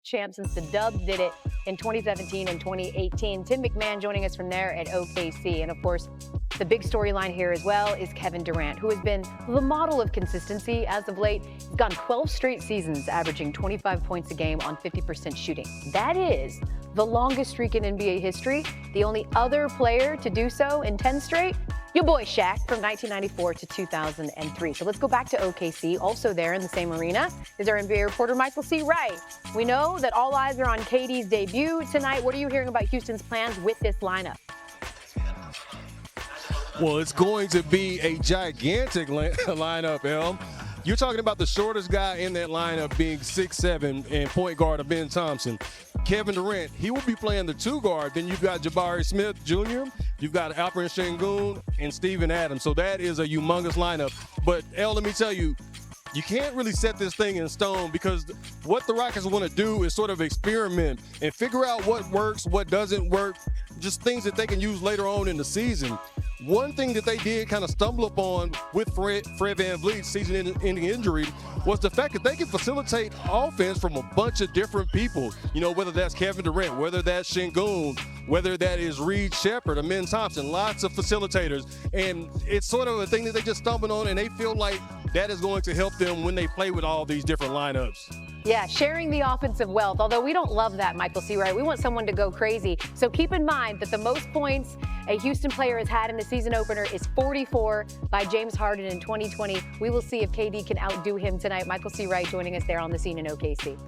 champ since the Dubs did it in 2017 and 2018. Tim McMahon joining us from there at OKC. And of course, the big storyline here as well is Kevin Durant, who has been the model of consistency as of late. He's gone 12 straight seasons, averaging 25 points a game on 50% shooting. That is the longest streak in NBA history. The only other player to do so in 10 straight, your boy Shaq from 1994 to 2003. So let's go back to OKC. Also there in the same arena is our NBA reporter, Michael C. Wright. We know that all eyes are on KD's debut tonight. What are you hearing about Houston's plans with this lineup? Well, it's going to be a gigantic lineup, Elm. You're talking about the shortest guy in that lineup being 6'7" and point guard Ben Thompson. Kevin Durant, he will be playing the 2 guard. Then you've got Jabari Smith Jr., you've got Alperen Sengun, and Steven Adams. So that is a humongous lineup. But, El, let me tell you, you can't really set this thing in stone because what the Rockets want to do is sort of experiment and figure out what works, what doesn't work, just things that they can use later on in the season. One thing that they did kind of stumble upon with Fred VanVleet's season-ending injury was the fact that they can facilitate offense from a bunch of different people. You know, whether that's Kevin Durant, whether that's Sengun, whether that is Reed Shepherd, Ben Thompson, lots of facilitators. And it's sort of a thing that they just stumbled on, and they feel like that is going to help them when they play with all these different lineups. Yeah, sharing the offensive wealth, although we don't love that, Michael C. Wright. We want someone to go crazy. So keep in mind that the most points a Houston player has had in a season opener is 44 by James Harden in 2020. We will see if KD can outdo him tonight. Michael C. Wright joining us there on the scene in OKC.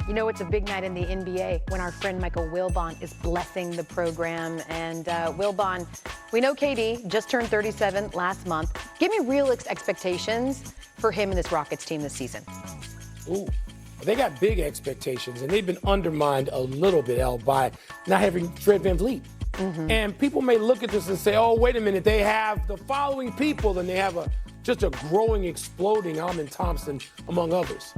You know, it's a big night in the NBA when our friend Michael Wilbon is blessing the program. And Wilbon, we know KD just turned 37 last month. Give me real expectations for him and this Rockets team this season. Ooh, they got big expectations, and they've been undermined a little bit, El, by not having Fred VanVleet. Mm-hmm. And people may look at this and say, oh, wait a minute, they have the following people, and they have just a growing, exploding Ben Thompson, among others.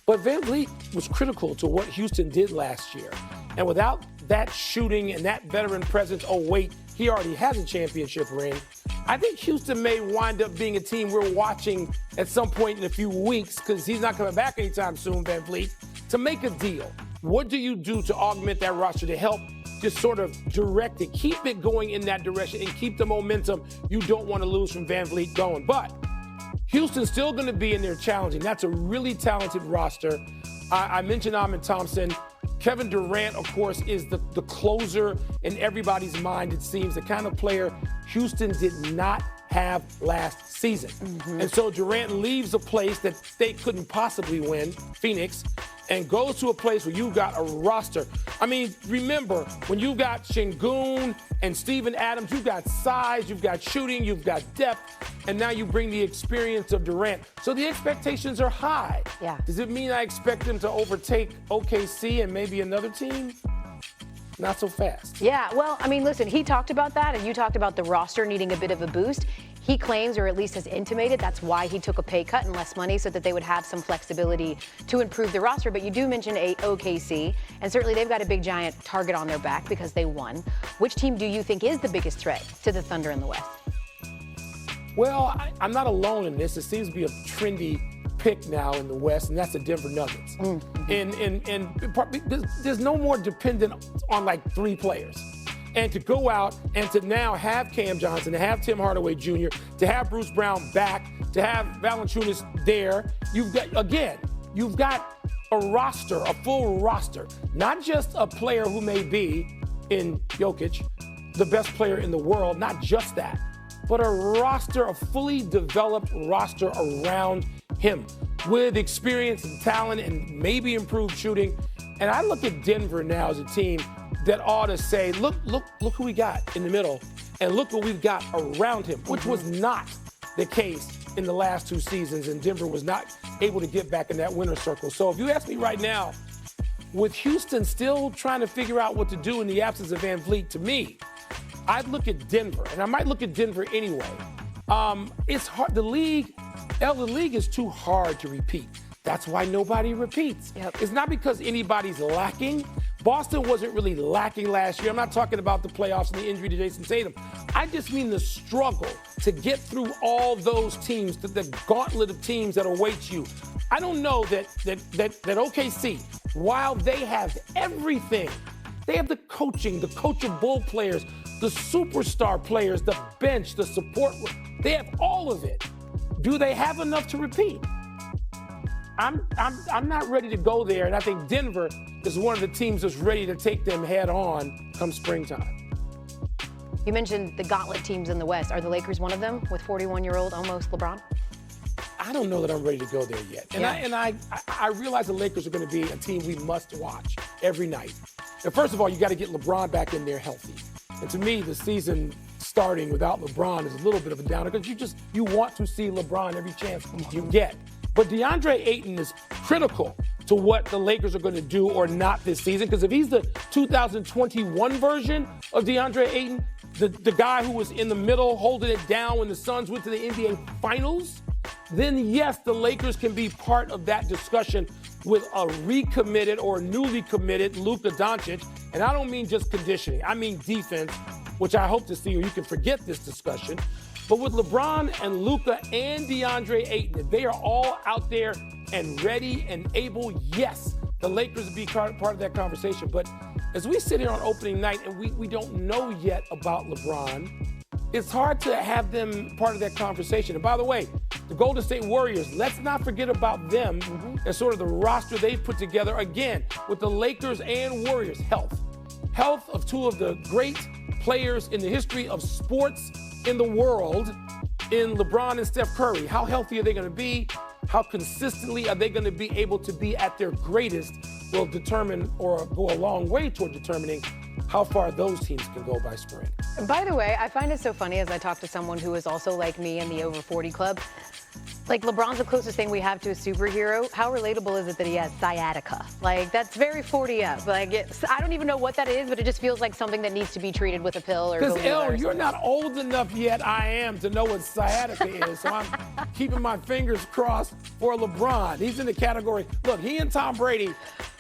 But VanVleet was critical to what Houston did last year. And without that shooting and that veteran presence, oh, wait, he already has a championship ring. I think Houston may wind up being a team we're watching at some point in a few weeks because he's not coming back anytime soon, VanVleet, to make a deal. What do you do to augment that roster to help just sort of direct it, keep it going in that direction, and keep the momentum you don't want to lose from VanVleet going? But Houston's still going to be in there challenging. That's a really talented roster. I mentioned Ben Thompson. Kevin Durant, of course, is the closer in everybody's mind, it seems, the kind of player Houston did not have last season. Mm-hmm. And so Durant leaves a place that they couldn't possibly win, Phoenix, and goes to a place where you've got a roster. I mean, remember, when you've got Sengun and Steven Adams, you've got size, you've got shooting, you've got depth, and now you bring the experience of Durant. So the expectations are high. Yeah. Does it mean I expect them to overtake OKC and maybe another team? Not so fast. Yeah, well, I mean, listen, he talked about that, and you talked about the roster needing a bit of a boost. He claims, or at least has intimated, that's why he took a pay cut and less money so that they would have some flexibility to improve the roster. But you do mention OKC, and certainly they've got a big giant target on their back because they won. Which team do you think is the biggest threat to the Thunder in the West? Well, I'm not alone in this. It seems to be a trendy pick now in the West, and that's the Denver Nuggets. Mm-hmm. And there's no more dependent on like 3 players. And to go out and to now have Cam Johnson, to have Tim Hardaway Jr., to have Bruce Brown back, to have Valanciunas there, you've got a roster, a full roster, not just a player who may be in Jokic, the best player in the world, not just that, but a roster, a fully developed roster around him with experience and talent and maybe improved shooting. And I look at Denver now as a team that ought to say, look who we got in the middle, and look what we've got around him, which was not the case in the last 2 seasons, and Denver was not able to get back in that winner's circle. So if you ask me right now, with Houston still trying to figure out what to do in the absence of VanVleet, to me, I'd look at Denver, and I might look at Denver anyway. It's hard. The league is too hard to repeat. That's why nobody repeats. Yep. It's not because anybody's lacking, Boston wasn't really lacking last year. I'm not talking about the playoffs and the injury to Jason Tatum. I just mean the struggle to get through all those teams, the gauntlet of teams that await you. I don't know that OKC, while they have everything, they have the coaching, the coachable players, the superstar players, the bench, the support. They have all of it. Do they have enough to repeat? I'm not ready to go there, and I think Denver is one of the teams that's ready to take them head on come springtime. You mentioned the gauntlet teams in the West. Are the Lakers one of them with 41-year-old almost LeBron? I don't know that I'm ready to go there yet. And I realize the Lakers are going to be a team we must watch every night. And first of all, you got to get LeBron back in there healthy. And to me, the season starting without LeBron is a little bit of a downer because you want to see LeBron every chance you get. But DeAndre Ayton is critical to what the Lakers are going to do or not this season, because if he's the 2021 version of DeAndre Ayton, the guy who was in the middle holding it down when the Suns went to the NBA Finals, then yes, the Lakers can be part of that discussion with a recommitted or newly committed Luka Doncic. And I don't mean just conditioning. I mean defense, which I hope to see, or you can forget this discussion. But with LeBron and Luka and DeAndre Ayton, if they are all out there and ready and able, yes, the Lakers will be part of that conversation. But as we sit here on opening night and we don't know yet about LeBron, it's hard to have them part of that conversation. And by the way, the Golden State Warriors, let's not forget about them and sort of the roster they've put together, again, with the Lakers and Warriors. Health of two of the great players in the history of sports in the world, in LeBron and Steph Curry. How healthy are they going to be? How consistently are they going to be able to be at their greatest will determine or go a long way toward determining how far those teams can go by spring. By the way, I find it so funny as I talk to someone who is also like me in the over 40 club. Like, LeBron's the closest thing we have to a superhero. How relatable is it that he has sciatica? Like, that's very 40 up. Like, I don't even know what that is, but it just feels like something that needs to be treated with a pill or because, El, you're not old enough yet, I am, to know what sciatica is. So I'm keeping my fingers crossed for LeBron. He's in the category. Look, he and Tom Brady,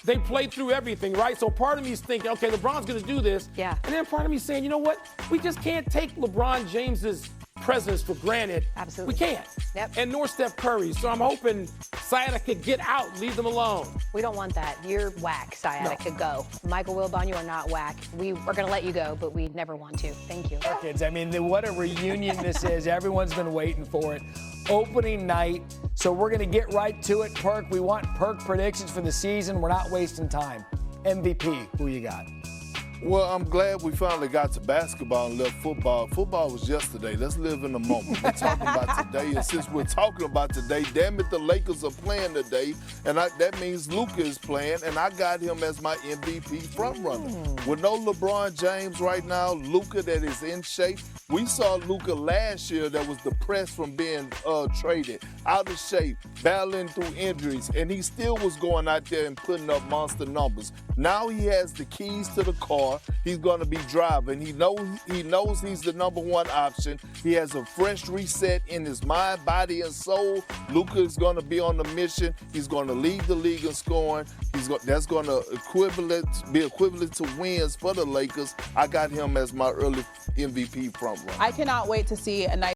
they played through everything, right? So part of me is thinking, okay, LeBron's going to do this. Yeah. And then part of me is saying, you know what? We just can't take LeBron James's presence for granted. Absolutely. We can't. Yep. And nor Steph Curry. So I'm hoping sciatica get out, leave them alone. We don't want that. You're whack, sciatica, go. Michael Wilbon, you are not whack. We are going to let you go, but we never want to. Thank you. Kids, I mean, what a reunion this is. Everyone's been waiting for it. Opening night. So we're going to get right to it. Perk, we want Perk predictions for the season. We're not wasting time. MVP, who you got? Well, I'm glad we finally got to basketball and left football. Football was yesterday. Let's live in the moment. We're talking about today, and since we're talking about today, damn it, the Lakers are playing today, and that means Luka is playing, and I got him as my MVP frontrunner. With no LeBron James right now, Luka that is in shape. We saw Luka last year that was depressed from being traded, out of shape, battling through injuries, and he still was going out there and putting up monster numbers. Now he has the keys to the car. He's going to be driving. He knows he's the number one option. He has a fresh reset in his mind, body, and soul. Luka is going to be on the mission. He's going to lead the league in scoring. That's going to be equivalent to wins for the Lakers. I got him as my early MVP frontrunner. I cannot wait to see a nice